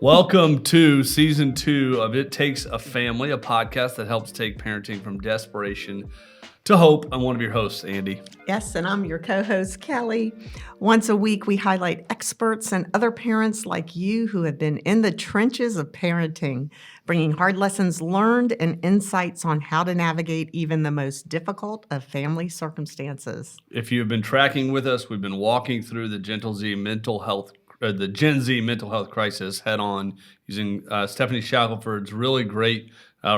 Welcome to season 2 of It Takes a Family, a podcast that helps take parenting from desperation to hope. I'm one of your hosts, Andy. Yes, and I'm your co-host, Kelly. Once a week, we highlight experts and other parents like you who have been in the trenches of parenting, bringing hard lessons learned and insights on how to navigate even the most difficult of family circumstances. If you've been tracking with us, we've been walking through the Gen Z mental health crisis head on using Stephanie Shackelford's really great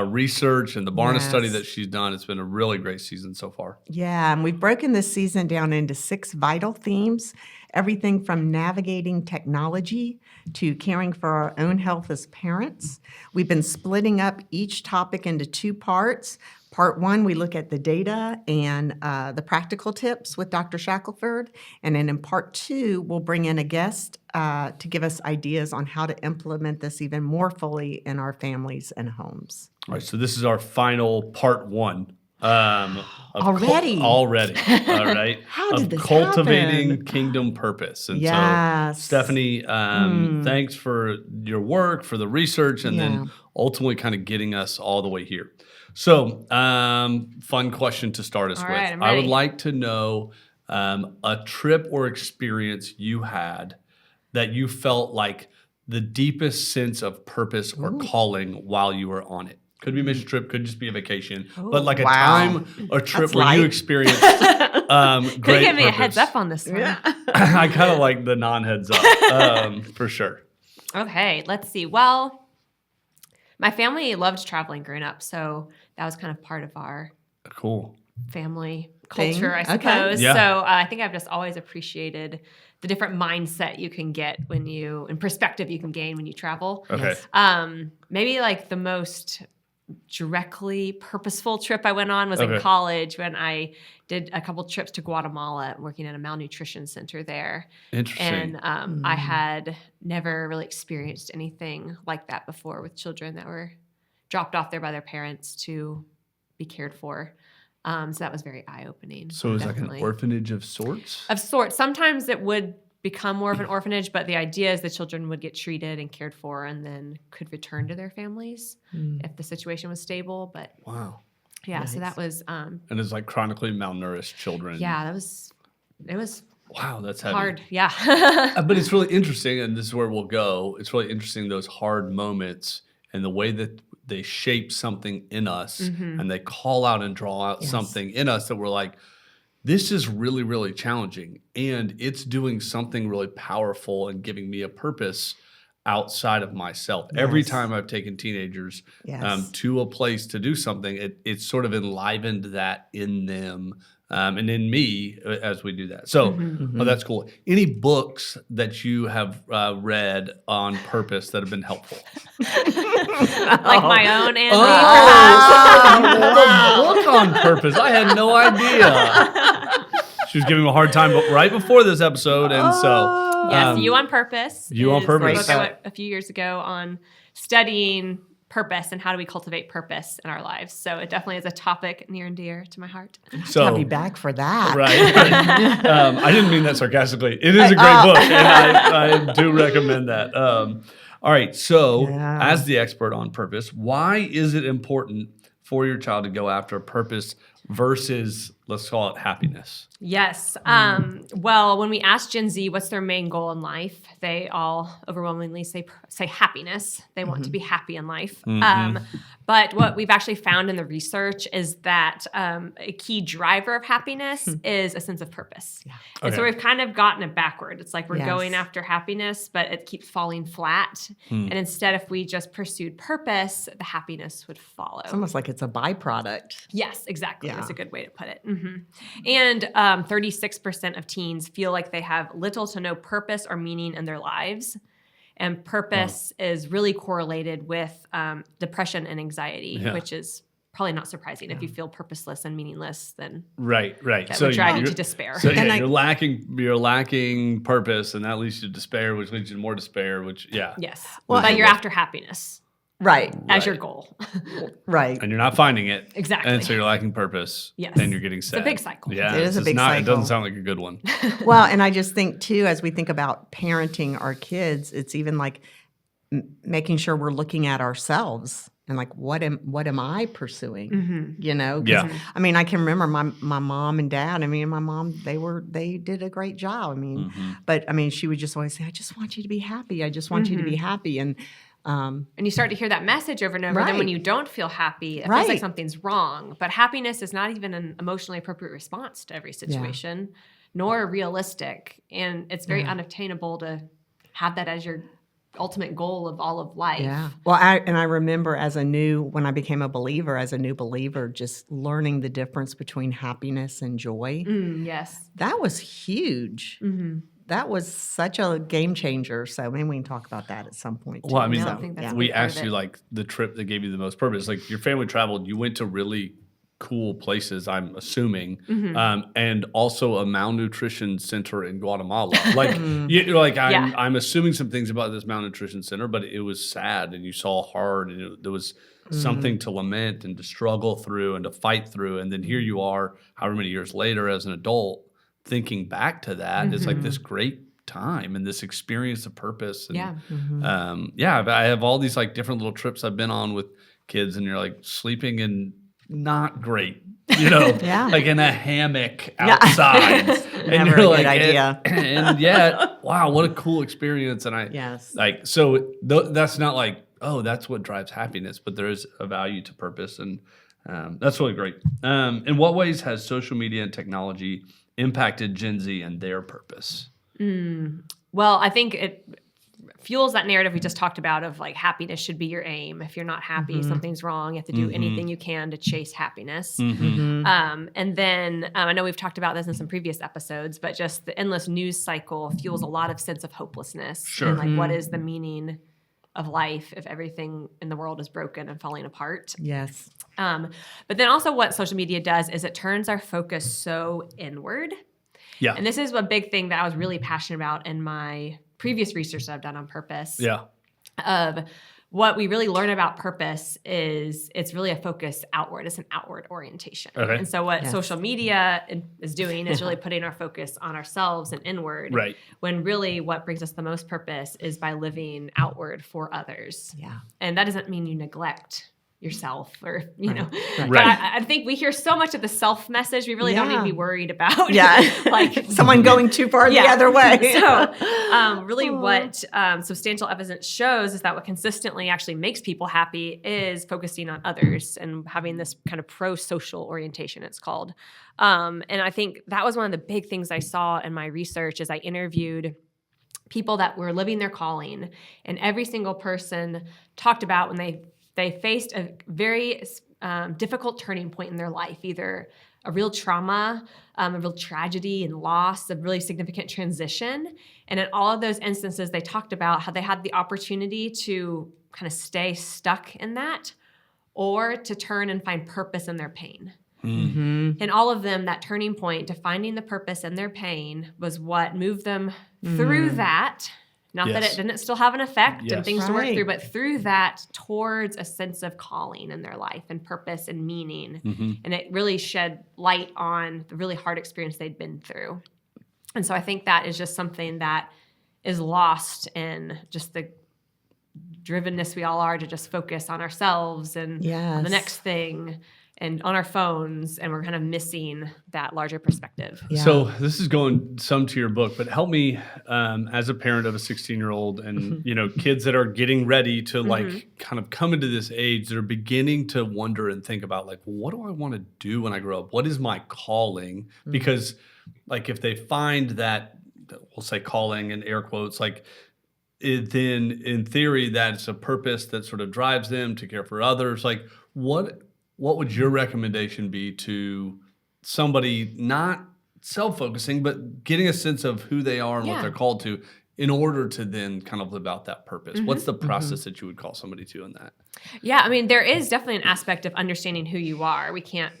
research and the Barna study that she's done. It's been a really great season so far. Yeah, and we've broken this season down into 6 vital themes, everything from navigating technology to caring for our own health as parents. We've been splitting up each topic into 2 parts. Part 1, we look at the data and the practical tips with Dr. Shackelford. And then in part 2, we'll bring in a guest to give us ideas on how to implement this even more fully in our families and homes. All right, so this is our final part 1. Already? All right. How did this cultivating happen? Kingdom purpose. And Yes. so, Stephanie, thanks for your work, for the research, and then ultimately kind of getting us all the way here. So, fun question to start us All with. right, I'm I would ready. like to know a trip or experience you had that you felt like the deepest sense of purpose or calling while you were on it. Could be a mission trip, could just be a vacation, but like a time or trip That's where you light. experienced Could great give me a purpose. heads up on this one. Yeah. I kind of like the non-heads up, for sure. Okay, let's see. Well, my family loved traveling growing up, so that was kind of part of our Cool. family Thing? culture, I Okay. suppose. Yeah. So I think I've just always appreciated the different mindset you can get and perspective you can gain when you travel. Okay. Yes. Maybe like the most directly purposeful trip I went on was Okay. in college when I did a couple trips to Guatemala working at a malnutrition center there. Interesting. And I had never really experienced anything like that before with children that were dropped off there by their parents to be cared for. So that was very eye-opening. So it was like definitely. an orphanage of sorts? Of sorts. Sometimes it would become more of an orphanage, but the idea is the children would get treated and cared for and then could return to their families if the situation was stable. But Wow. yeah, so Nice. that was, And it's like chronically malnourished children. it was Wow, that's heavy. hard. Yeah. But it's really interesting, and this is where we'll go. It's really interesting, those hard moments and the way that they shape something in us and they call out and draw out something in us that we're like, this is really, really challenging. And it's doing something really powerful and giving me a purpose outside of myself. Every Yes. time I've taken teenagers Yes. to a place to do something, it's sort of enlivened that in them and in me as we do that. So that's cool. Any books that you have read on purpose that have been helpful? Like my own Andy, The book on purpose. I had no idea. She was giving me a hard time right before this episode, and so Yes, You on Purpose. You on is Purpose. The book I went a few years ago on studying purpose and how do we cultivate purpose in our lives. So it definitely is a topic near and dear to my heart. Have you back for that. Right. I didn't mean that sarcastically. It is a great book, and I do recommend that. All right. So, as the expert on purpose, why is it important for your child to go after purpose versus, let's call it, happiness? Yes. Well, when we ask Gen Z what's their main goal in life, they all overwhelmingly say happiness. They want to be happy in life. But what we've actually found in the research is that a key driver of happiness is a sense of purpose. Yeah. And so we've kind of gotten it backward. It's like we're going after happiness, but it keeps falling flat. And instead, if we just pursued purpose, the happiness would follow. It's almost like it's a byproduct. Yes, exactly. Yeah. That's a good way to put it. And 36% of teens feel like they have little to no purpose or meaning in their lives. And purpose is really correlated with depression and anxiety, which is probably not surprising. If you feel purposeless and meaningless, then Right. that would drive you to despair. So you're lacking purpose, and that leads you to despair, which leads you to more despair. Which Yes. But you're after happiness. Right. as your goal. Right. And you're not finding it. Exactly. And so you're lacking purpose. Yes. And you're getting sad. It's a big cycle. Yeah. It is a it's big not, It doesn't cycle. sound like a good one. Well, and I just think too, as we think about parenting our kids, it's even like making sure we're looking at ourselves and like, what am I pursuing? You know? 'Cause, Yeah. I mean, I can remember my mom and dad. I mean, my mom, they did a great job. I mean, but I mean, she would just always say, I just want you to be happy. I just want you to be happy. And And you start to hear that message over and over. Then when Right. you don't feel happy, it feels Right. like something's wrong. But happiness is not even an emotionally appropriate response to every situation, nor realistic. And it's very unattainable to have that as your ultimate goal of all of life. yeah. Well, I remember when I became a new believer, just learning the difference between happiness and joy. Yes. That was huge. That was such a game changer. So maybe we can talk about that at some point. Too. Well, I mean, I think that's a we big part of asked you it. like the trip that gave you the most purpose. Like your family traveled, you went to really cool places, I'm assuming, and also a malnutrition center in Guatemala. Like, I'm assuming some things about this malnutrition center, but it was sad, and you saw hard, and there was something to lament and to struggle through and to fight through. And then here you are, however many years later, as an adult, thinking back to that. It's like this great time and this experience of purpose. And, I have all these like different little trips I've been on with kids, and you're like sleeping in not great, like in a hammock outside. And Never you're a good like, idea. and yet, wow, what a cool experience. And that's not like, oh, that's what drives happiness, but there is a value to purpose. And that's really great. In what ways has social media and technology impacted Gen Z and their purpose? Well, I think it fuels that narrative we just talked about of like happiness should be your aim. If you're not happy, something's wrong. You have to do anything you can to chase happiness. And then I know we've talked about this in some previous episodes, but just the endless news cycle fuels a lot of sense of hopelessness. Sure. And like, what is the meaning of life if everything in the world is broken and falling apart? Yes. But then also what social media does is it turns our focus so inward. Yeah. And this is a big thing that I was really passionate about in my previous research that I've done on purpose. Yeah. Of what we really learn about purpose is it's really a focus outward. It's an outward orientation. Okay. And so what social media is doing is really putting our focus on ourselves and inward. Right. When really what brings us the most purpose is by living outward for others. Yeah. And that doesn't mean you neglect yourself or, Right. But Right. I think we hear so much of the self message. We really don't need to be worried about like someone going too far the other way. So really what substantial evidence shows is that what consistently actually makes people happy is focusing on others and having this kind of pro-social orientation, it's called. And I think that was one of the big things I saw in my research as I interviewed people that were living their calling, and every single person talked about when they faced a very difficult turning point in their life, either a real trauma, a real tragedy and loss, a really significant transition. And in all of those instances, they talked about how they had the opportunity to kind of stay stuck in that or to turn and find purpose in their pain. And all of them, that turning point to finding the purpose in their pain was what moved them through that. Not that it didn't still have an effect and things to work through, but through that towards a sense of calling in their life and purpose and meaning. And it really shed light on the really hard experience they'd been through. And so I think that is just something that is lost in just the drivenness we all are to just focus on ourselves and on the next thing and on our phones, and we're kind of missing that larger perspective. Yeah. So this is going some to your book, but help me as a parent of a 16-year-old and, kids that are getting ready to like kind of come into this age that are beginning to wonder and think about like, what do I want to do when I grow up? What is my calling? Because like if they find that, we'll say calling in air quotes, like then in theory, that's a purpose that sort of drives them to care for others. Like what would your recommendation be to somebody not self-focusing, but getting a sense of who they are and what they're called to in order to then kind of live out that purpose? What's the process that you would call somebody to in that? Yeah, I mean, there is definitely an aspect of understanding who you are. We can't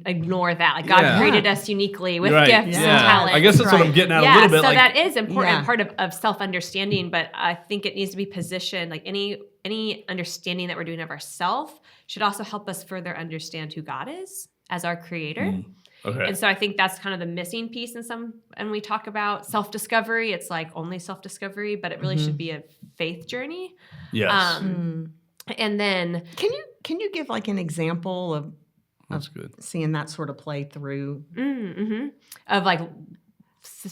ignore that. Like God created us uniquely with gifts and talents. I guess that's what I'm getting at a little bit. So that is important part of self-understanding, but I think it needs to be positioned like any any understanding that we're doing of ourselves should also help us further understand who God is as our creator. Okay. And so I think that's kind of the missing piece and we talk about self-discovery, it's like only self-discovery, but it really should be a faith journey. Yes. And then Can you give like an example of That's good. seeing that sort of play through? of like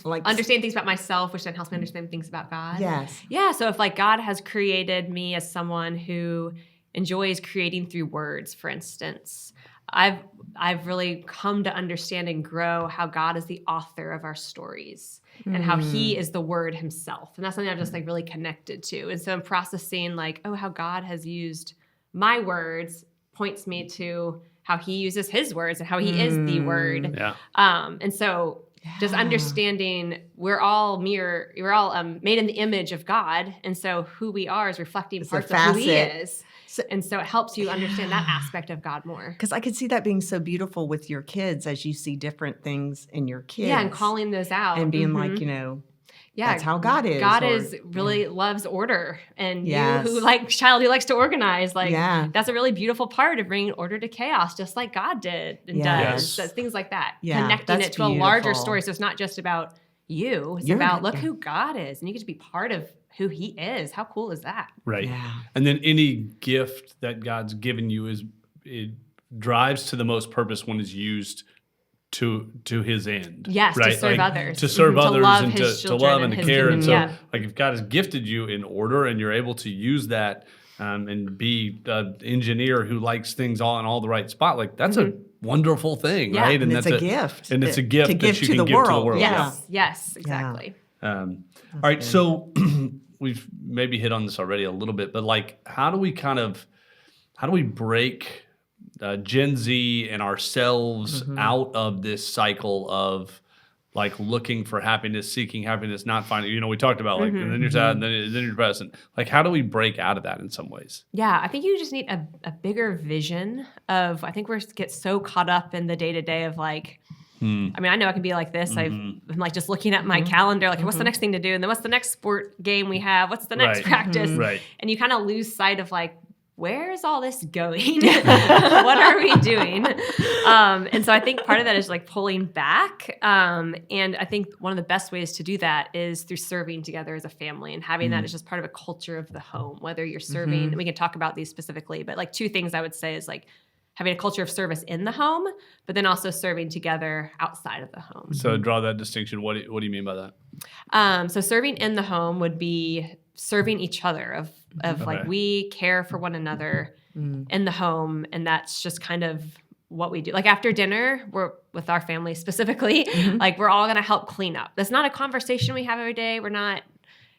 Like understand things about myself, which then helps me understand things about God. Yes. Yeah. So if like God has created me as someone who enjoys creating through words, for instance, I've really come to understand and grow how God is the author of our stories and how he is the word himself. And that's something I've just like really connected to. And so I'm processing like, oh, how God has used my words points me to how he uses his words and how he is the word. Yeah. And so just understanding we're all made in the image of God. And so who we are is reflecting parts of who he is. And so it helps you understand that aspect of God more. Because I could see that being so beautiful with your kids as you see different things in your kids. Yeah, and calling those out. and being like, that's how God is. God or- really loves order. And Yes. you who child who likes to organize, Yeah. that's a really beautiful part of bringing order to chaos, just like God did and Yes. does. So things like that. Yeah, Connecting that's it to a larger beautiful. story. So it's not just about you. It's You're- about look who God is. And you get to be part of who he is. How cool is that? Right. Yeah. And then any gift that God's given you it drives to the most purpose when it's used to his end. Yes, to right? serve others. To serve To others love and his to children love and and to his care. And so kingdom. like if God has gifted you in order and you're able to use that and be an engineer who likes things all in all the right spot, like that's a wonderful thing, Yeah, right? And it's that's a gift. And it's a gift to that give you to can the give to the world. world. Yeah. Yes, exactly. All right, so we've maybe hit on this already a little bit, but like, how do we break Gen Z and ourselves out of this cycle of like looking for happiness, seeking happiness, not finding? We talked about like, and then you're sad, and then you're depressed. And like, how do we break out of that in some ways? Yeah, I think you just need a bigger vision of, I think we get so caught up in the day-to-day of like, I mean, I know I can be like this. I'm like just looking at my calendar, like what's the next thing to do? And then what's the next sport game we have? What's the next Right. practice? Right. And you kind of lose sight of like, where is all this going? What are we doing? And so I think part of that is like pulling back. And I think one of the best ways to do that is through serving together as a family and having that as just part of a culture of the home, whether you're serving, and we can talk about these specifically, but like two things I would say is like having a culture of service in the home, but then also serving together outside of the home. So draw that distinction. What do you mean by that? So serving in the home would be serving each other of like we care for one another in the home, and that's just kind of what we do. Like after dinner, we're with our family specifically, like we're all gonna help clean up. That's not a conversation we have every day. We're not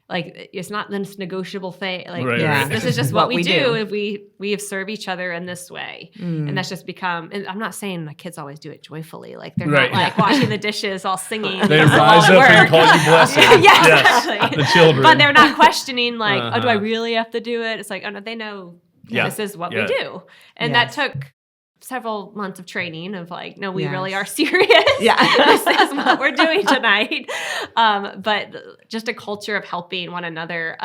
like it's not this negotiable thing. Like this is just what we do. If we serve each other in this way, and that's just become. And I'm not saying my kids always do it joyfully. Like they're not like washing the dishes, all singing. They rise up and call you blessed. Exactly. The children, but they're not questioning like, oh, do I really have to do it? It's like, oh no, they know this is what we do, and that took several months of training of like, no, we really are serious. This is what we're doing tonight. But just a culture of helping one another.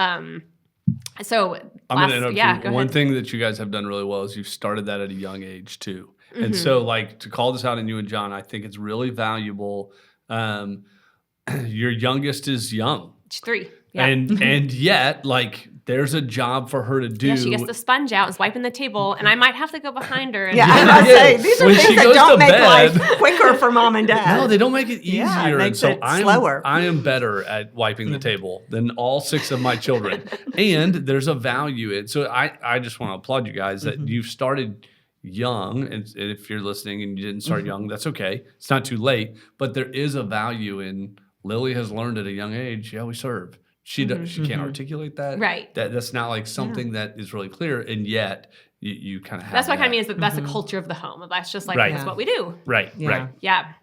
So I'm going to interrupt you. One thing that you guys have done really well is you've started that at a young age too. And so like to call this out in you and John, I think it's really valuable. Your youngest is young. She's 3. Yeah. And yet like there's a job for her to do. Yeah, she gets the sponge out and is wiping the table, and I might have to go behind her. And I say these are when things she that goes don't to make bed, life quicker for mom and dad. No, they don't make it easier. Yeah, it makes and so it slower. I am better at wiping the table than all 6 of my children. And there's a value in. So I just want to applaud you guys that you've started young. And if you're listening and you didn't start young, that's okay. It's not too late. But there is a value in. Lily has learned at a young age. Yeah, we serve. She can't articulate that. Right. That's not like something that is really clear, and yet you kind of have. That's what I kind of mean is that's a culture of the home. That's just like that's what we do. Right. Right. Yeah.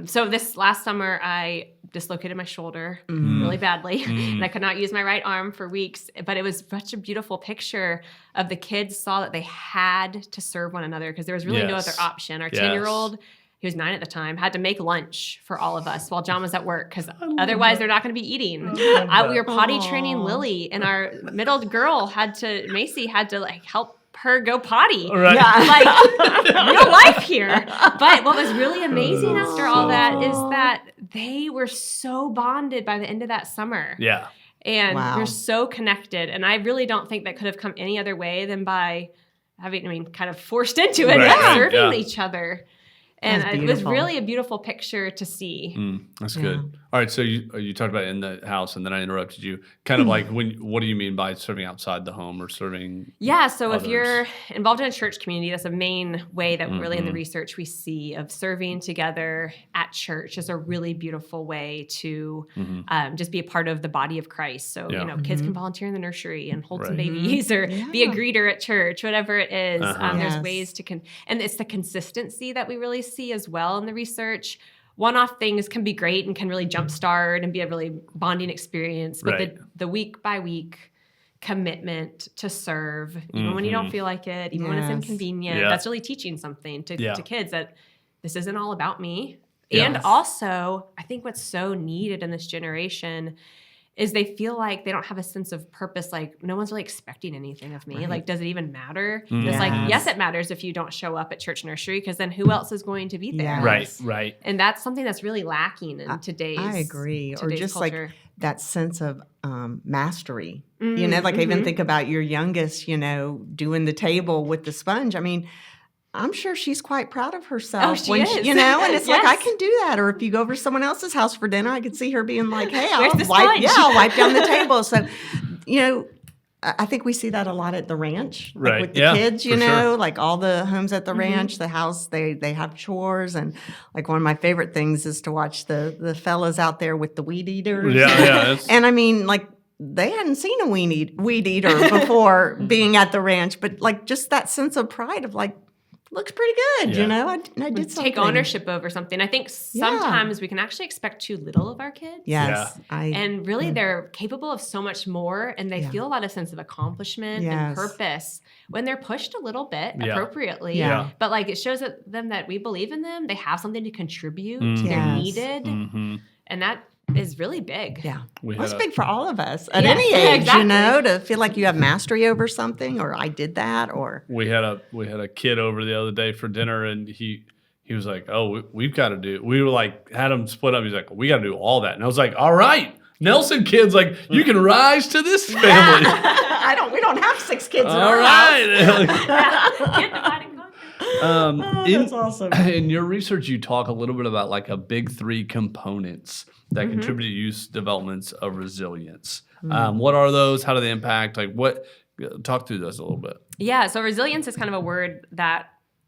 So this last summer I dislocated my shoulder really badly, and I could not use my right arm for weeks. But it was such a beautiful picture of the kids saw that they had to serve one another because there was really no other option. Our 10-year-old. he was 9 at the time, had to make lunch for all of us while John was at work because otherwise they're not going to be eating. We were potty training Lily, and our middle girl Macy had to like help her go potty. Right. Like real life here. But what was really amazing after all that is that they were so bonded by the end of that summer. Yeah. And Wow. we're so connected. And I really don't think that could have come any other way than by kind of forced into it, serving each other. And it was really a beautiful picture to see. That's good. All right, so you talked about in the house, and then I interrupted you. Kind of like what do you mean by serving outside the home or serving? Yeah, so others? if you're involved in a church community, that's a main way that really in the research we see of serving together at church is a really beautiful way to just be a part of the body of Christ. So kids can volunteer in the nursery and hold some babies, or be a greeter at church, whatever it is. There's ways to and it's the consistency that we really see as well in the research. One-off things can be great and can really jumpstart and be a really bonding experience, but the week-by-week commitment to serve, even when you don't feel like it, even when it's inconvenient, that's really teaching something to kids that this isn't all about me. And also, I think what's so needed in this generation is they feel like they don't have a sense of purpose. Like, no one's really expecting anything of me. Like, does it even matter? It's like, yes, it matters if you don't show up at church nursery, because then who else is going to be there? Right. And that's something that's really lacking in today's I agree. Or just culture. like that sense of mastery. Like I even think about your youngest, doing the table with the sponge. I mean, I'm sure she's quite proud of herself. She is. And it's like, I can do that. Or if you go over to someone else's house for dinner, I could see her being like, hey, I'll wipe down the table. So, I think we see that a lot at the ranch, like with the kids, sure. like all the homes at the ranch, the house, they have chores. And like one of my favorite things is to watch the fellas out there with the weed eaters. And I mean, like, they hadn't seen a weed eater before being at the ranch, but like just that sense of pride of like, looks pretty good, I did something. Take ownership over something. I think sometimes we can actually expect too little of our kids. Yes. And really they're capable of so much more, and they feel a lot of sense of accomplishment and purpose when they're pushed a little bit appropriately. But like it shows them that we believe in them. They have something to contribute. They're needed. And that is really big. Yeah. It's big for all of us at any age, to feel like you have mastery over something, or I did that, or we had a kid over the other day for dinner, and he was like, "Oh, we've got to do." We were like, had him split up. He's like, "We got to do all that," and I was like, "All right." Nelson kids, like, you can rise to this family. We don't have 6 kids in our house. Kid dividing conquer. That's awesome. In your research, you talk a little bit about like a big 3 components that contribute to youth developments of resilience. What are those? How do they impact? Like talk through those a little bit. Yeah, so resilience is kind of a word that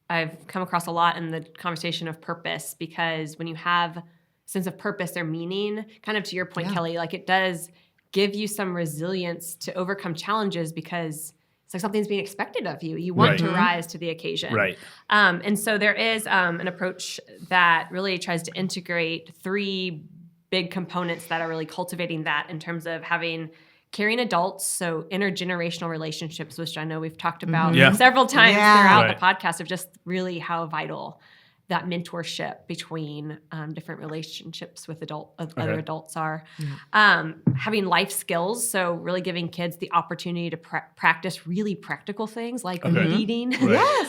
I've come across a lot in the conversation of purpose, because when you have a sense of purpose or meaning, kind of to your point, Kelly, like it does give you some resilience to overcome challenges, because it's like something's being expected of you. You want to rise to the occasion. Right. And so there is an approach that really tries to integrate 3 big components that are really cultivating that in terms of having caring adults, so intergenerational relationships, which I know we've talked about several times throughout the podcast, of just really how vital that mentorship between different relationships with other adults are. Having life skills, so really giving kids the opportunity to practice really practical things like eating,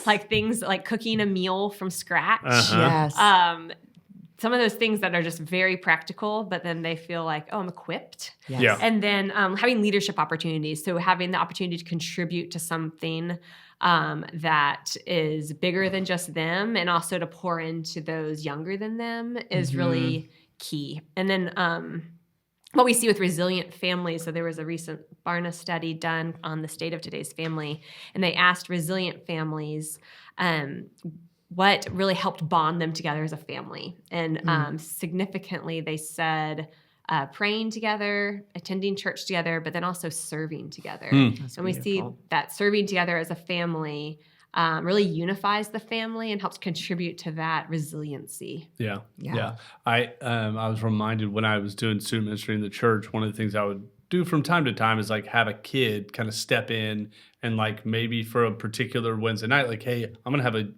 like things like cooking a meal from scratch. Some of those things that are just very practical, but then they feel like, oh, I'm equipped. And then having leadership opportunities, so having the opportunity to contribute to something that is bigger than just them, and also to pour into those younger than them is really key. And then what we see with resilient families, so there was a recent Barna study done on the state of today's family, and they asked resilient families what really helped bond them together as a family. And significantly, they said praying together, attending church together, but then also serving together. And we see that serving together as a family really unifies the family and helps contribute to that resiliency. Yeah. I was reminded when I was doing student ministry in the church, one of the things I would do from time to time is like have a kid kind of step in and like maybe for a particular Wednesday night, like, hey, I'm going to have a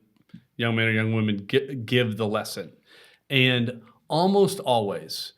young men or young women give the lesson. And almost always,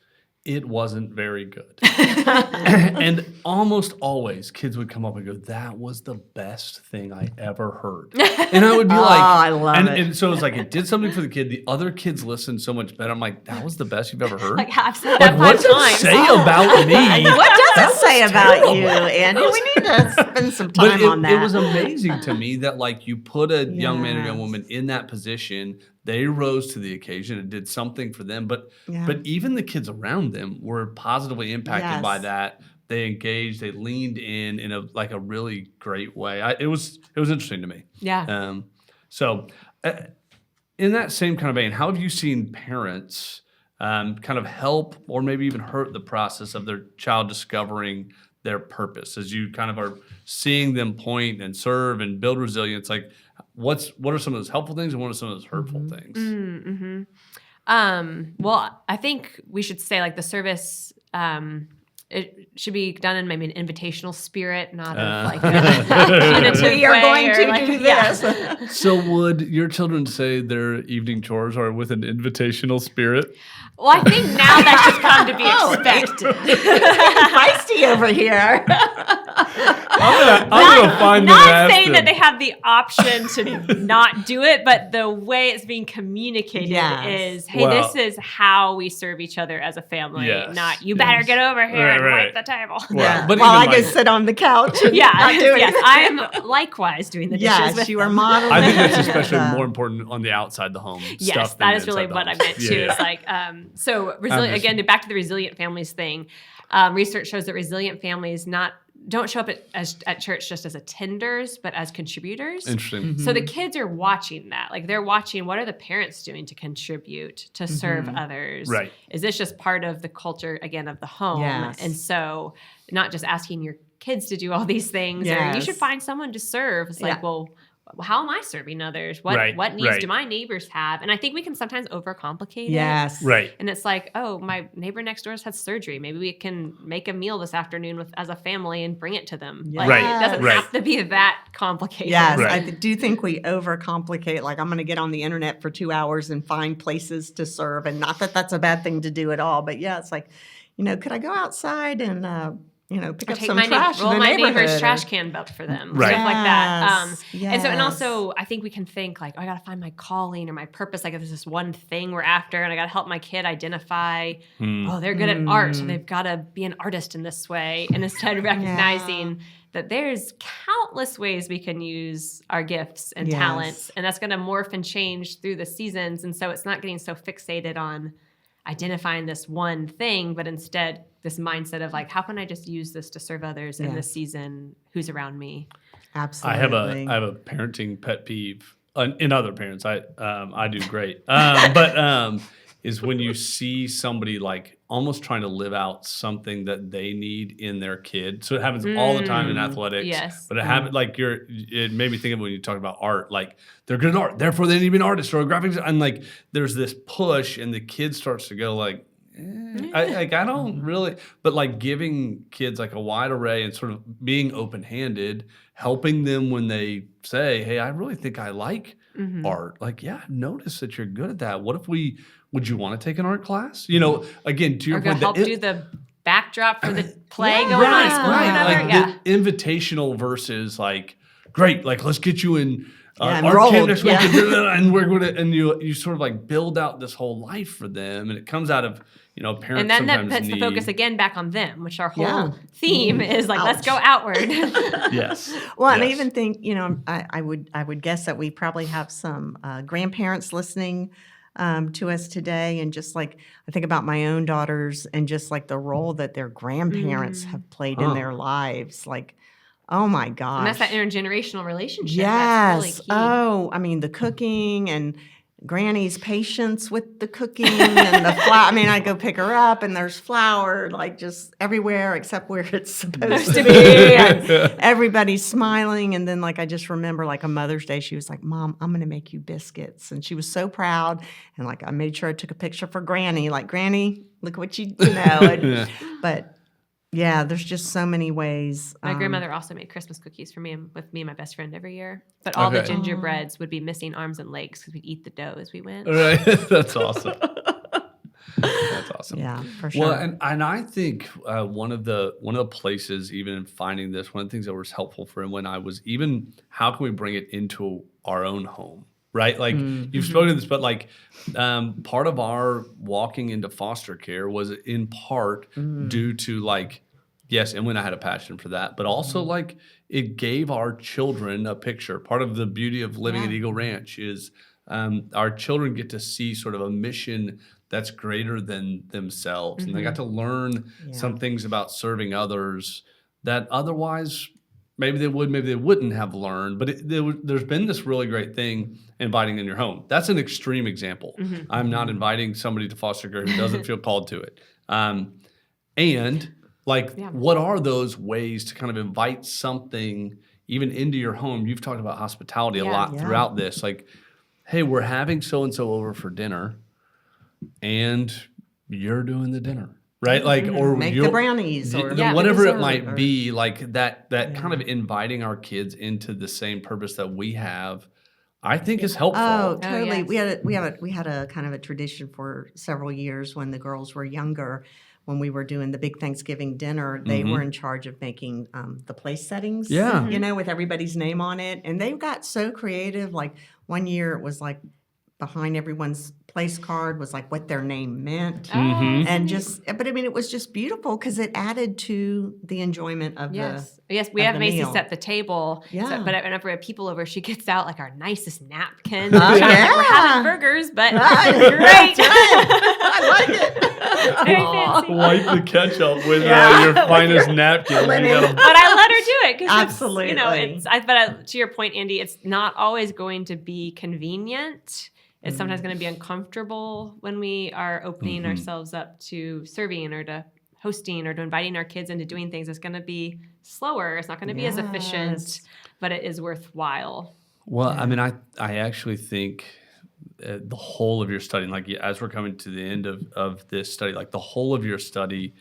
it wasn't very good. And almost always, kids would come up and go, "That was the best thing I ever heard." And I would be like, I love it. And so it was like, it did something for the kid. The other kids listened so much better. I'm like, "That was the best you've ever heard?" Like, I've said that Like, what's 5 it times. say about me? What does it say about terrible. you, Andy? We need to spend some time But on that. it was amazing to me that like you put a young man or young Yes. woman in that position, they rose to the occasion and did something for them. But Yeah. but even the kids around them were positively impacted by Yes. that. They engaged, they leaned in a really great way. It was interesting to me. Yeah. So in that same kind of vein, how have you seen parents kind of help or maybe even hurt the process of their child discovering their purpose as you kind of are seeing them point and serve and build resilience? Like, what are some of those helpful things and what are some of those hurtful things? Well, I think we should say like the service, it should be done in maybe an invitational spirit, not of like a punitive We are way going or to like, do yeah. this. So would your children say their evening chores are with an invitational spirit? Well, I think now that's just come to be expected. Feisty over here. I'm gonna find them and Not ask saying that them. they have the option to not do it, but the way it's being communicated Yes. is, hey, Well- this is how we serve each other as a family, Yes. not you better get over here Right, and right. wipe the table. Well, Yeah. but While I even go like- sit on the couch and Yeah, not do yes, anything. I am likewise doing the dishes Yes, with you are them. modeling. I think that's and, especially more important on the outside the home Yes, stuff. than that is really inside the what I home. meant too. Yeah, It's like, so resilient, just- again, back to the resilient families thing. Research shows that resilient families don't show up at church just as attenders, but as contributors. Interesting. So the kids are watching that. Like they're watching what are the parents doing to contribute, to serve others. Right. Is this just part of the culture, again, of the home? Yes. And so not just asking your kids to do all these things or you Yes. should find someone to serve. It's Yeah. like, well, how am I serving others? What Right, needs right. do my neighbors have? And I think we can sometimes overcomplicate it. Yes. Right. And it's like, oh, my neighbor next door has had surgery. Maybe we can make a meal this afternoon as a family and bring it to them. Like, Right, it doesn't right. have to be that complicated. Yes, Right. I do think we overcomplicate. Like, I'm going to get on the internet for 2 hours and find places to serve. And not that that's a bad thing to do at all. But yeah, it's like, could I go outside and, pick Or up take some my trash in roll the my neighborhood? neighbor's or- trash can up for them, Right. stuff like that. Yes, And so, and yes. also, I think we can think like, oh, I got to find my calling or my purpose. Like, if there's this one thing we're after, and I got to help my kid identify. Oh, they're good at art, so they've got to be an artist in this way. And instead of recognizing that there's countless ways we can use our gifts and Yes. talents, and that's going to morph and change through the seasons. And so, it's not getting so fixated on identifying this one thing, but instead this mindset of like, how can I just use this to serve others in this Yes. season who's around me? Absolutely. I have a parenting pet peeve in other parents. I do great, but is when you see somebody like almost trying to live out something that they need in their kid. So it happens all the time in athletics. Yes. But it happened it made me think of when you talk about art, like they're good at art, therefore they need to be an artist or a graphics. And like there's this push, and the kid starts to go like, I don't really, but like giving kids like a wide array and sort of being open-handed, helping them when they say, hey, I really think I like art. Like, yeah, I've noticed that you're good at that. Would you want to take an art class? Again, to your Or go point, help do the backdrop for the play going on at school or right. whatever. Like Yeah. the invitational versus like, great, like let's get you in art enrolled, camp next week, yeah. and we're going to, and you sort of like build out this whole life for them, and it comes out of parents And then that sometimes puts the need. focus again back on them, which our whole Yeah. theme is like, let's Ouch. go outward. Yes. Well, and I Yes. even think, I would guess that we probably have some grandparents listening to us today. And just like, I think about my own daughters and just like the role that their grandparents have played in their lives. Like, oh my gosh. And that's that intergenerational relationship. Yes. That's really key. Oh, I mean, the cooking and Granny's patience with the cooking and the flour. I mean, I go pick her up and there's flour like just everywhere except where it's supposed to be. And everybody's smiling. And then like, I just remember like a Mother's Day, she was like, Mom, I'm going to make you biscuits. And she was so proud. And like, I made sure I took a picture for Granny, like, Granny, look what you know. And, but Yeah, there's just so many ways. My grandmother also made Christmas cookies for me and with me and my best friend every year. But all the gingerbreads would be missing arms and legs because we'd eat the dough as we went. Right. That's awesome. That's awesome. Yeah, for sure. Well, and I think one of the places, even in finding this, one of the things that was helpful for him when I was even, how can we bring it into our own home, right? Like you've spoken to this, but like part of our walking into foster care was in part due to like, yes, and when I had a passion for that, but also like it gave our children a picture. Part of the beauty of living at Eagle Ranch is our children get to see sort of a mission that's greater than themselves. And they got to learn some things about serving others that otherwise maybe they would, maybe they wouldn't have learned. But there's been this really great thing, inviting in your home. That's an extreme example. I'm not inviting somebody to foster care who doesn't feel called to it. And like, what are those ways to kind of invite something even into your home? You've talked about hospitality a lot throughout this. Like, hey, we're having so-and-so over for dinner, and you're doing the dinner, right? Like, or make the brownies or whatever it might be, like that kind of inviting our kids into the same purpose that we have, I think is helpful. Oh, totally. yes. We had a kind of a tradition for several years when the girls were younger. When we were doing the big Thanksgiving dinner, they were in charge of making the place settings, you know, with everybody's name on it. And they got so creative. Like one year it was like behind everyone's place card was like what their name meant. And but I mean, it was just beautiful because it added to the enjoyment of Yes, we have Macy meal. set the table. Yeah. So, but whenever we have people over, she gets out like our nicest napkins. Oh, yeah. We're having burgers, but great. I like it. Very fancy. Wipe the ketchup with your finest napkin. But I let her do it because Absolutely. you know, but to your point, Andy, it's not always going to be convenient. It's sometimes going to be uncomfortable when we are opening ourselves up to serving or to hosting or to inviting our kids into doing things. It's going to be slower. It's not going to be as efficient, but it is worthwhile. Well, I mean, I actually think the whole of your study, like as we're coming to the end of this study, like the whole of your study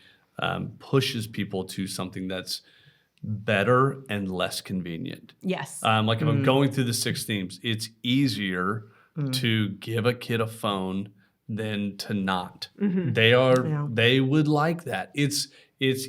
pushes people to something that's better and less convenient. Yes. Like if I'm going through the 6 themes, it's easier to give a kid a phone than to not. They would like that. It's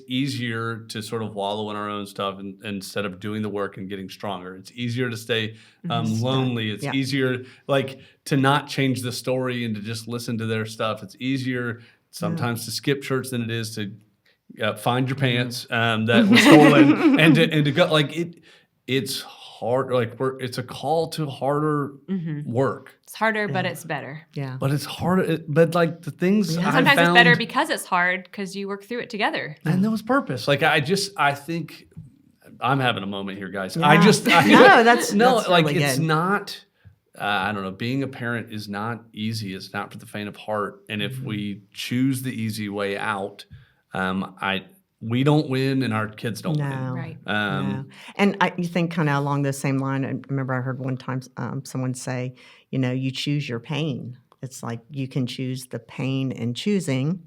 easier to sort of wallow in our own stuff instead of doing the work and getting stronger. It's easier to stay lonely. It's easier like to not change the story and to just listen to their stuff. It's easier sometimes to skip church than it is to find your pants that were stolen and to go like it. It's hard. Like it's a call to harder work. It's harder, but it's better. Yeah. But it's harder. But like the things I sometimes found, it's better because it's hard because you work through it together. and there was purpose. Like I think I'm having a moment here, guys. Yeah. That's like really it's good. not. I don't know. Being a parent is not easy. It's not for the faint of heart. And if we choose the easy way out, we don't win, and our kids don't win. Right. No. And you think kind of along the same line. I remember I heard one time someone say, you know, you choose your pain. It's like you can choose the pain in choosing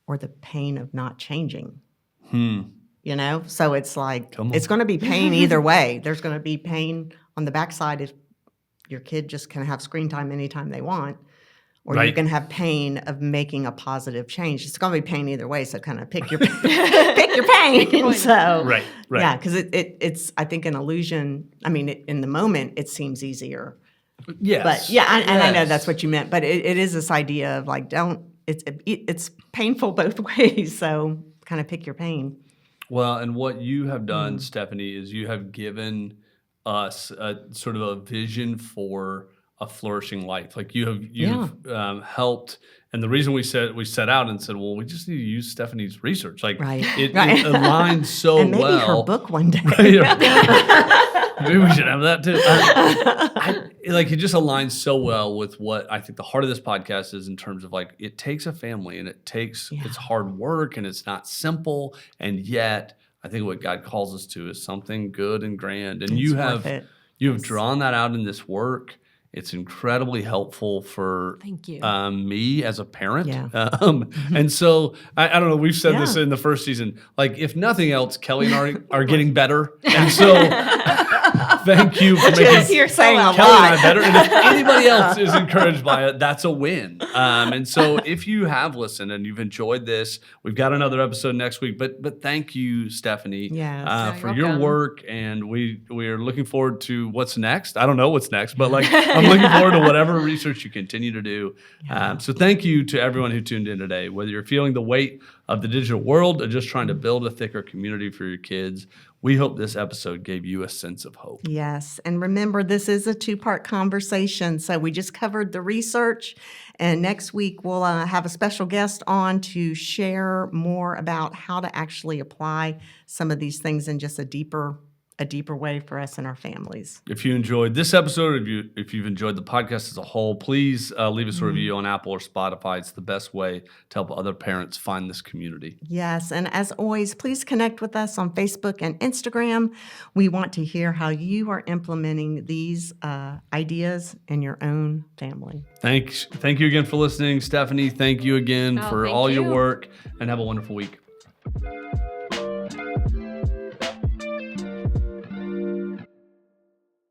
or the pain of not changing. You know? So it's like, it's going to be pain either way. There's going to be pain on the backside if your kid just can have screen time anytime they want. Or you can have pain of making a positive change. It's going to be pain either way. So kind of pick your pick your pain. So Right. yeah, because it's I think an illusion. I mean, in the moment it seems easier. Yes. But yeah, and I know that's what you meant. But it is this idea of like it's painful both ways. So kind of pick your pain. Well, and what you have done, Stephanie, is you have given us a sort of a vision for a flourishing life. Like you've helped, and the reason we set out and said, well, we just need to use Stephanie's research. Like it aligns so and maybe well. her book one day. Maybe we should have that too. It just aligns so well with what I think the heart of this podcast is in terms of like it takes a family and it takes it's hard work and it's not simple, and yet I think what God calls us to is something good and grand. And you have drawn that out in this work. It's incredibly helpful for Thank you. Me as a parent. Yeah. And so I don't know, we've said this Yeah. in the first season, like if nothing else, Kelly and I are getting better. And so thank you for making You're so saying a welcome. Kelly and lot. I better. And if anybody else is encouraged by it, that's a win. And so if you have listened and you've enjoyed this, we've got another episode next week. But thank you, Stephanie, Yes. for You're your welcome. work. And we are looking forward to what's next. I don't know what's next, but like I'm looking forward to whatever research you continue to do. So thank you to everyone who tuned in today, whether you're feeling the weight of the digital world or just trying to build a thicker community for your kids. We hope this episode gave you a sense of hope. Yes. And remember, this is a two-part conversation. So we just covered the research. And next week, we'll have a special guest on to share more about how to actually apply some of these things in just a deeper way for us and our families. If you enjoyed this episode, if you've enjoyed the podcast as a whole, please leave us a review on Apple or Spotify. It's the best way to help other parents find this community. Yes. And as always, please connect with us on Facebook and Instagram. We want to hear how you are implementing these ideas in your own family. Thank you again for listening, Stephanie. Thank you again for thank all your you. work, and have a wonderful week.